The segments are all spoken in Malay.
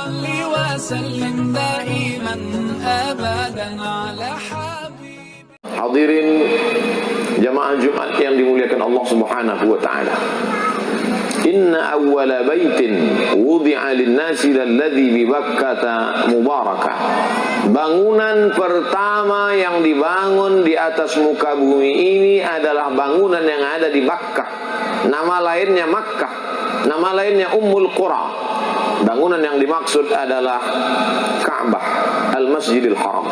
صل وسلم دائما أبدا على حبيبي. Hadirin jamaah Jumat yang dimuliakan Allah Subhanahu wa taala. Inna awwala baitin wudi'a lin-nasi alladhi bi Bakkah mubarakah. Bangunan pertama yang dibangun di atas muka bumi ini adalah bangunan yang ada di Bakkah. Nama lainnya Makkah, nama lainnya Ummul Qura. Bangunan yang dimaksud adalah Ka'bah, Al-Masjidil Haram.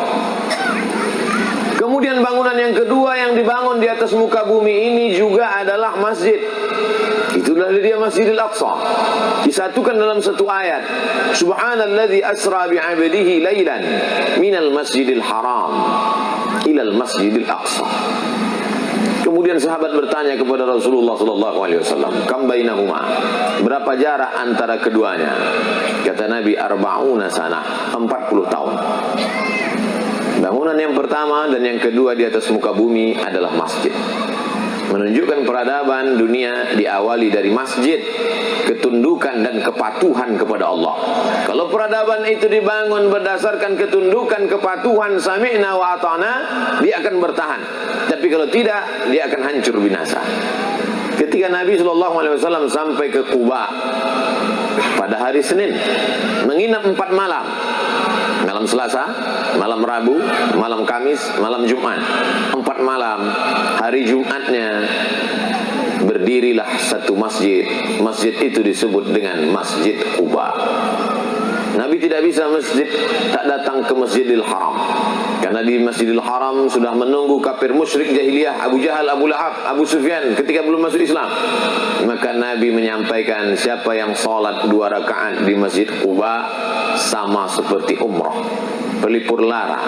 Kemudian bangunan yang kedua yang dibangun di atas muka bumi ini juga adalah masjid. Itulah dia Masjidil Aqsa. Disatukan dalam satu ayat. Subhanalladzi asra bi'abdihi lailan minal masjidil haram ilal masjidil aqsa. Kemudian sahabat bertanya kepada Rasulullah SAW, kam bainahuma, berapa jarak antara keduanya? Kata Nabi, arba'una sanah, 40 tahun. Bangunan yang pertama dan yang kedua di atas muka bumi adalah masjid. Menunjukkan peradaban dunia diawali dari masjid, ketundukan dan kepatuhan kepada Allah. Kalau peradaban itu dibangun berdasarkan ketundukan, kepatuhan, sami'na wa ata'na, dia akan bertahan. Tapi kalau tidak, dia akan hancur binasa. Ketika Nabi SAW sampai ke Quba pada hari Senin, menginap 4 malam. Malam Selasa, malam Rabu, malam Kamis, malam Jumat. 4 malam. Hari Jumatnya berdirilah satu masjid. Masjid itu disebut dengan Masjid Quba. Nabi tidak bisa tak datang ke Masjidil Haram. Karena di Masjidil Haram sudah menunggu kafir musyrik jahiliyah, Abu Jahal, Abu Lahab, Abu Sufyan ketika belum masuk Islam. Maka Nabi menyampaikan, siapa yang sholat 2 rakaat di Masjid Quba sama seperti umrah, pelipur lara,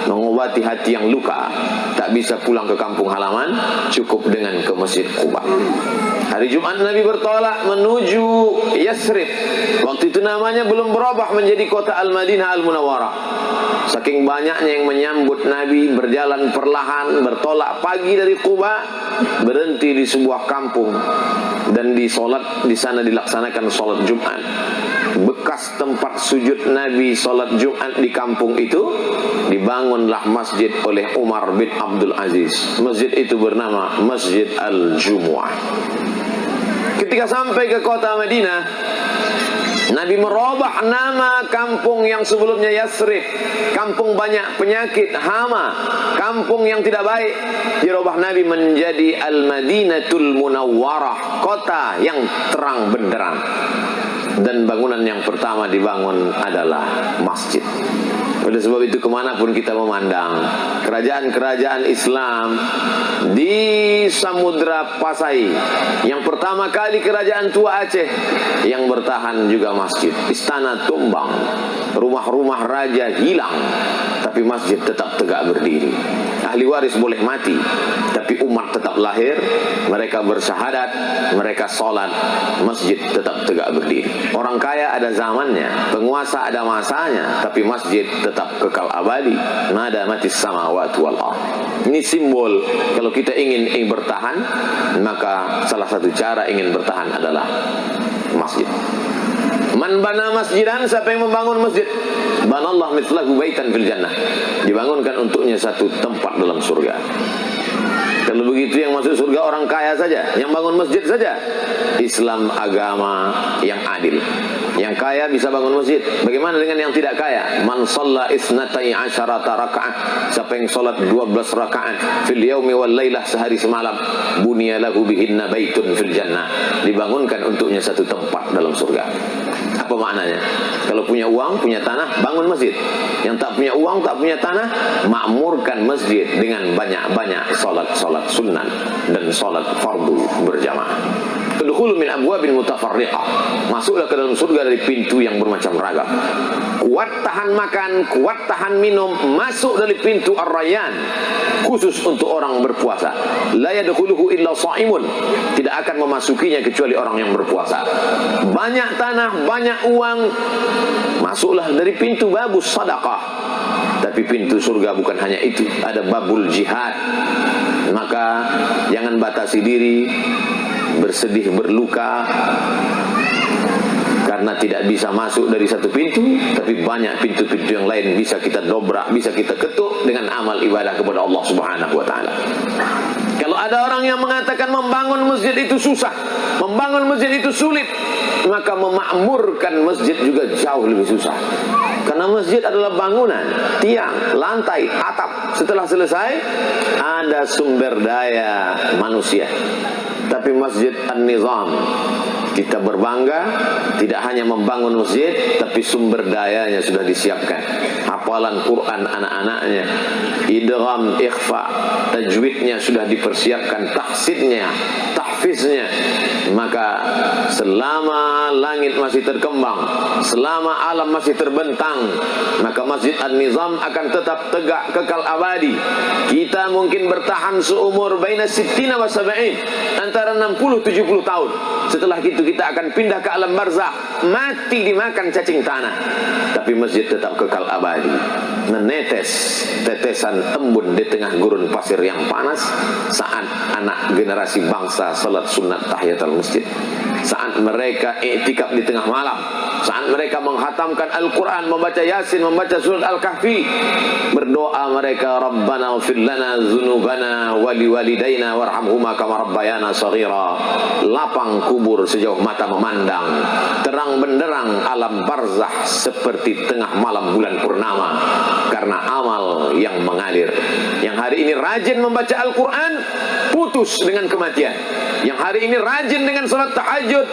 mengobati hati yang luka, tak bisa pulang ke kampung halaman, cukup dengan ke Masjid Quba. Hari Jumat Nabi bertolak menuju Yasrib. Waktu itu namanya belum berubah menjadi kota Al-Madinah Al-Munawwarah. Saking banyaknya yang menyambut Nabi, berjalan perlahan, bertolak pagi dari Quba, berhenti di sebuah kampung dan di sana dilaksanakan sholat Jumat. Bekas tempat sujud Nabi sholat Jumat di kampung itu dibangunlah masjid oleh Umar bin Abdul Aziz. Masjid itu bernama Masjid Al-Jumu'ah. Ketika sampai ke kota Madinah, Nabi merubah nama kampung yang sebelumnya Yasrib, kampung banyak penyakit, hama, kampung yang tidak baik, dirubah Nabi menjadi Al-Madinatul Munawwarah, kota yang terang benderang. Dan bangunan yang pertama dibangun adalah masjid. Oleh sebab itu kemanapun kita memandang, kerajaan-kerajaan Islam di Samudra Pasai, yang pertama kali kerajaan tua Aceh, yang bertahan juga masjid. Istana tumbang, rumah-rumah raja hilang, tapi masjid tetap tegak berdiri. Ahli waris boleh mati, tapi umat tetap lahir, mereka bersyahadat, mereka sholat, masjid tetap tegak berdiri. Orang kaya ada zamannya, penguasa ada masanya, tapi masjid tetap kekal abadi. Mada matis samawati wal ardh. Ini simbol kalau kita ingin bertahan, maka salah satu cara ingin bertahan adalah masjid. Man bana masjidan, siapa yang membangun masjid, banallahu mithlahu baitan fil jannah, dibangunkan untuknya satu tempat dalam surga. Kalau begitu yang masuk surga orang kaya saja, yang bangun masjid saja. Islam agama yang adil. Yang kaya bisa bangun masjid. Bagaimana dengan yang tidak kaya? Man shalla isnatai asyarata rakaat, siapa yang salat 12 rakaat fil yaumi wal lailah, sehari semalam, buniya lahu bihinna baitun fil jannah, dibangunkan untuknya satu tempat dalam surga. Apa maknanya? Kalau punya uang, punya tanah, bangun masjid. Yang tak punya uang, tak punya tanah, makmurkan masjid dengan banyak-banyak salat sunnah dan salat fardu berjamaah. Udkhulu min abwabin mutafarriqah, masuklah ke dalam surga dari pintu yang bermacam ragam. Kuat tahan makan, kuat tahan minum, masuk dari pintu Ar-Rayyan, khusus untuk orang berpuasa. La yadkhuluhu illa shaimun, tidak akan memasukinya kecuali orang yang berpuasa. Banyak tanah, banyak uang, masuklah dari pintu babus sadaqah. Tapi pintu surga bukan hanya itu, ada babul jihad. Maka jangan batasi diri, bersedih, berluka, karena tidak bisa masuk dari satu pintu, tapi banyak pintu-pintu yang lain bisa kita dobrak, bisa kita ketuk dengan amal ibadah kepada Allah Subhanahu wa taala. Kalau ada orang yang mengatakan membangun masjid itu susah, membangun masjid itu sulit, maka memakmurkan masjid juga jauh lebih susah. Karena masjid adalah bangunan, tiang, lantai, atap. Setelah selesai, ada sumber daya manusia. Tapi Masjid An-Nizam, kita berbangga tidak hanya membangun masjid, tapi sumber dayanya sudah disiapkan. Hafalan Quran anak-anaknya, idgham, ikhfa, tajwidnya sudah dipersiapkan, tahsidnya, tahfiznya. Maka selama langit masih terkembang, selama alam masih terbentang, maka Masjid An-Nizam akan tetap tegak kekal abadi. Kita mungkin bertahan seumur baina sittina wa sab'in, antara 60-70 tahun. Setelah itu kita akan pindah ke alam barzakh, mati dimakan cacing tanah. Tapi masjid tetap kekal abadi, menetes tetesan embun di tengah gurun pasir yang panas saat anak generasi bangsa salat sunat tahiyatul masjid, saat mereka i'tikaf di tengah malam, saat mereka menghatamkan Al-Quran, membaca Yasin, membaca surat Al-Kahfi, berdoa mereka, Rabbana ighfir lana dzunubana wa liwalidayna warhamhuma kama rabbayana shaghira. Lapang kubur sejauh mata memandang, terang benderang alam barzakh seperti tengah malam bulan purnama, karena amal yang mengalir. Yang hari ini rajin membaca Al-Quran, putus dengan kematian. Yang hari ini rajin dengan salat tahajud,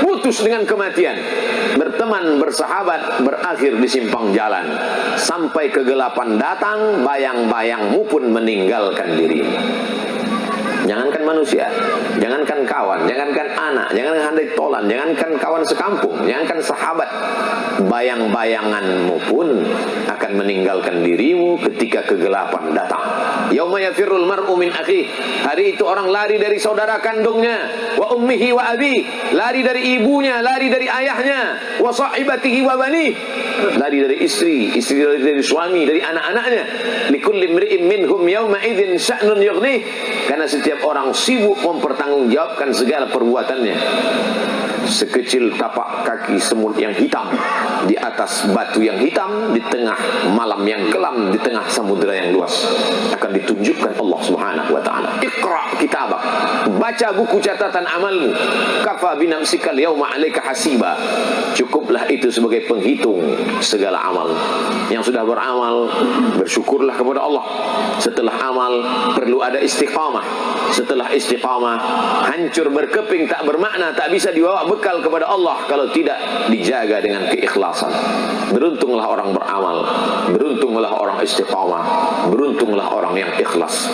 putus dengan kematian. Berteman, bersahabat, berakhir di simpang jalan. Sampai kegelapan datang, bayang-bayangmu pun meninggalkan dirimu. Jangankan manusia, jangankan kawan, jangankan anak, jangankan handai tolan, jangankan kawan sekampung, jangankan sahabat, bayang-bayanganmu pun akan meninggalkan dirimu ketika kegelapan datang. Yauma yafirrul mar'u min akhihi, hari itu orang lari dari saudara kandungnya, wa ummihi wa abi, lari dari ibunya, lari dari ayahnya, wa sahibatihi wa bani, lari dari istri, istri dari suami, dari anak-anaknya. Likulli imri'in minhum yawma idzin sya'nun yughnih, karena setiap orang sibuk mempertanggungjawabkan segala perbuatannya. Sekecil tapak kaki semut yang hitam di atas batu yang hitam, di tengah malam yang kelam, di tengah samudera yang luas, akan ditunjukkan Allah Subhanahu wa taala. Iqra kitabak, baca buku catatan amalmu. Kafa bi nafsika al-yawma 'alaika hasiba. Cukuplah itu sebagai penghitung segala amal. Yang sudah beramal, bersyukurlah kepada Allah. Setelah amal perlu ada istiqamah. Setelah istiqamah, hancur berkeping, tak bermakna, tak bisa dibawa bekal kepada Allah kalau tidak dijaga dengan keikhlasan. Beruntunglah orang beramal, beruntunglah orang istiqamah, beruntunglah orang yang ikhlas.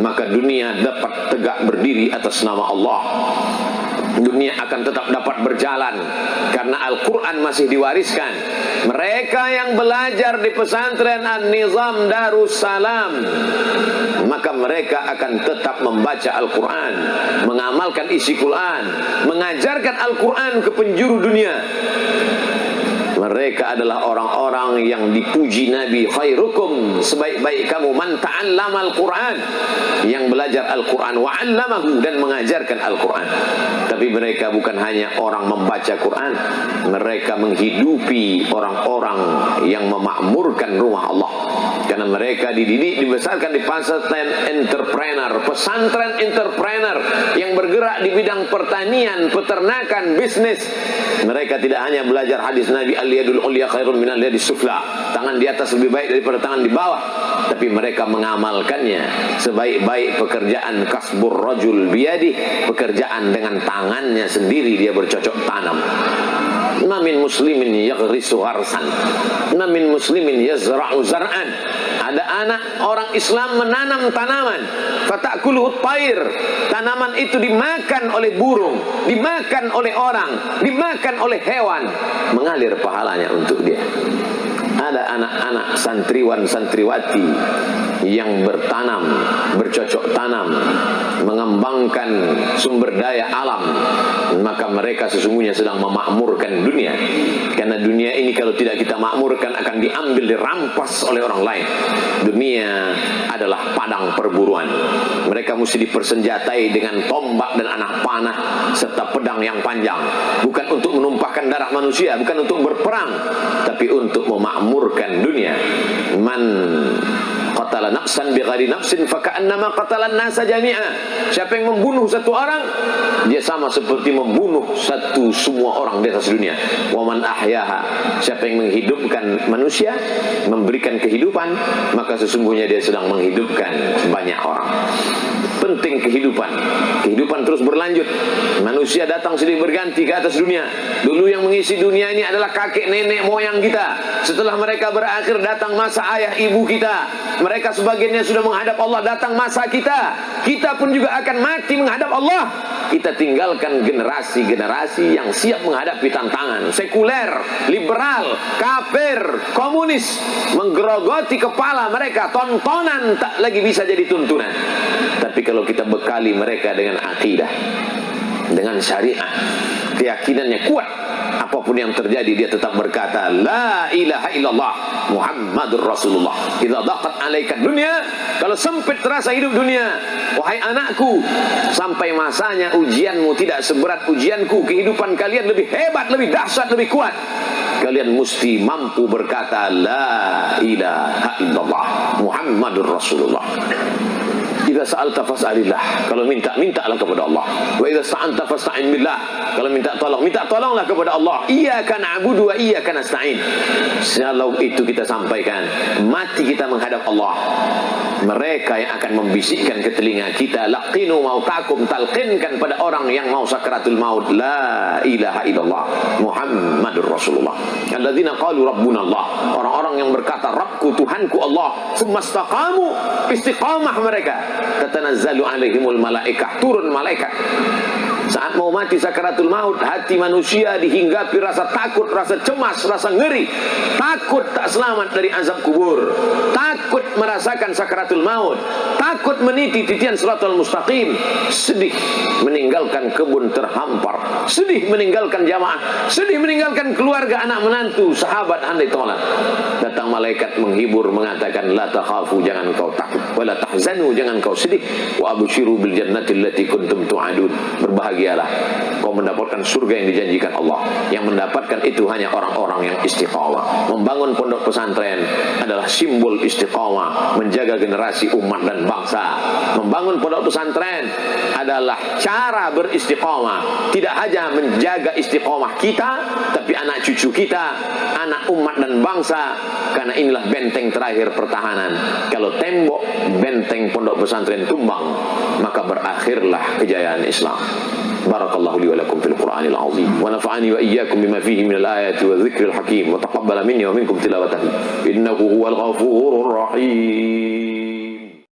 Maka dunia dapat tegak berdiri atas nama Allah. Dunia akan tetap dapat berjalan karena Al-Quran masih diwariskan. Mereka yang belajar di pesantren An-Nizam Darussalam, maka mereka akan tetap membaca Al-Quran, mengamalkan isi Quran, mengajarkan Al-Quran ke penjuru dunia. Mereka adalah orang-orang yang dipuji Nabi, khairukum, sebaik-baik kamu man ta'allama al-Quran, yang belajar Al-Quran wa 'allamahu, dan mengajarkan Al-Quran. Tapi mereka bukan hanya orang membaca Quran, mereka menghidupi orang-orang yang memakmurkan rumah Allah. Karena mereka dididik, dibesarkan di pesantren entrepreneur yang bergerak di bidang pertanian, peternakan, bisnis. Mereka tidak hanya belajar hadis Nabi, al-yadul ulya khairun minal yadis sufla, tangan di atas lebih baik daripada tangan di bawah, tapi mereka mengamalkannya. Sebaik-baik pekerjaan kasbur rajul biyadi, pekerjaan dengan tangannya sendiri, dia bercocok tanam. Ma min muslimin yaghrisu gharsan, ma min muslimin yazra'u zar'an. Ada anak orang Islam menanam tanaman, fatakuluhu thair, tanaman itu dimakan oleh burung, dimakan oleh orang, dimakan oleh hewan, mengalir pahalanya untuk dia. Ada anak-anak santriwan santriwati yang bertanam, bercocok tanam, mengembangkan sumber daya alam, maka mereka sesungguhnya sedang memakmurkan dunia. Karena Karena dunia ini kalau tidak kita makmurkan akan diambil, dirampas oleh orang lain. Dunia adalah padang perburuan. Mereka mesti dipersenjatai dengan tombak dan anak panah serta pedang yang panjang. Bukan untuk menumpahkan darah manusia, bukan untuk berperang, tapi untuk memakmurkan dunia. Man qatala nafsan bighairi nafsin faka'annama qatalan nasa jami'a. Siapa yang membunuh satu orang, dia sama seperti membunuh semua orang di atas dunia. Wa man ahyaha, siapa yang menghidupkan manusia, memberikan kehidupan, maka sesungguhnya dia sedang menghidupkan banyak orang. Penting kehidupan. Kehidupan terus berlanjut. Manusia datang silih berganti ke atas dunia. Dulu yang mengisi dunia ini adalah kakek nenek moyang kita. Setelah mereka berakhir, datang masa ayah ibu kita. Mereka sebagiannya sudah menghadap Allah. Datang masa kita. Kita pun juga akan mati menghadap Allah. Kita tinggalkan generasi-generasi yang siap menghadapi tantangan. Sekuler, liberal, kafir, komunis, menggerogoti kepala mereka. Tontonan tak lagi bisa jadi tuntunan. Tapi kalau kita bekali mereka dengan akidah, dengan syariah, keyakinannya kuat, apapun yang terjadi dia tetap berkata la ilaha illallah Muhammadur Rasulullah. Idza daqat alaika dunya, kalau sempit terasa hidup dunia, wahai anakku, sampai masanya ujianmu tidak seberat ujianku, kehidupan kalian lebih hebat, lebih dahsyat, lebih kuat, kalian mesti mampu berkata la ilaha illallah Muhammadur Rasulullah. Idza sa'alta fas'alillah, kalau mintalah kepada Allah. Wa idza sta'anta fasta'in billah, kalau minta tolonglah kepada Allah. Iyyaka na'budu wa iyyaka nasta'in. Kalau itu kita sampaikan, mati kita menghadap Allah, mereka yang akan membisikkan ke telinga kita, laqinu mautakum, talqinkan pada orang yang mau sakaratul maut, la ilaha illallah Muhammadur Rasulullah. Alladzina qalu rabbuna Allah, orang-orang yang berkata Rabbku, Tuhanku Allah, tsumastaqamu, istiqamah mereka, tatanazzalu alaihimul malaikah, turun malaikat. Saat mau mati sakaratul maut, hati manusia dihinggapi rasa takut, rasa cemas, rasa ngeri. Takut tak selamat dari azab kubur, takut merasakan sakaratul maut, takut meniti titian siratal mustaqim, sedih meninggalkan kebun terhampar, sedih meninggalkan jamaah, sedih meninggalkan keluarga, anak menantu, sahabat handai tolak. Datang malaikat menghibur, mengatakan la takhafu, jangan kau takut, wala tahzanu, jangan kau sedih, wa abshiru bil jannati allati kuntum tu'adun, berbahagialah, kau mendapatkan surga yang dijanjikan Allah. Yang mendapatkan itu hanya orang-orang yang istiqamah. Membangun pondok pesantren adalah simbol istiqamah, menjaga generasi umat dan bangsa. Membangun pondok pesantren adalah cara beristiqamah, tidak hanya menjaga istiqamah kita, tapi anak cucu kita, anak umat dan bangsa. Karena inilah benteng terakhir pertahanan. Kalau tembok benteng pondok pesantren tumbang, maka berakhirlah kejayaan Islam. Barakallahu li wa lakum fil Qur'anil azim, wa nafa'ani wa iyyakum bima fihi minal ayati wa dzikril hakim, wa taqabbala minni wa minkum tilawatahu, innahu huwal ghafurur rahim.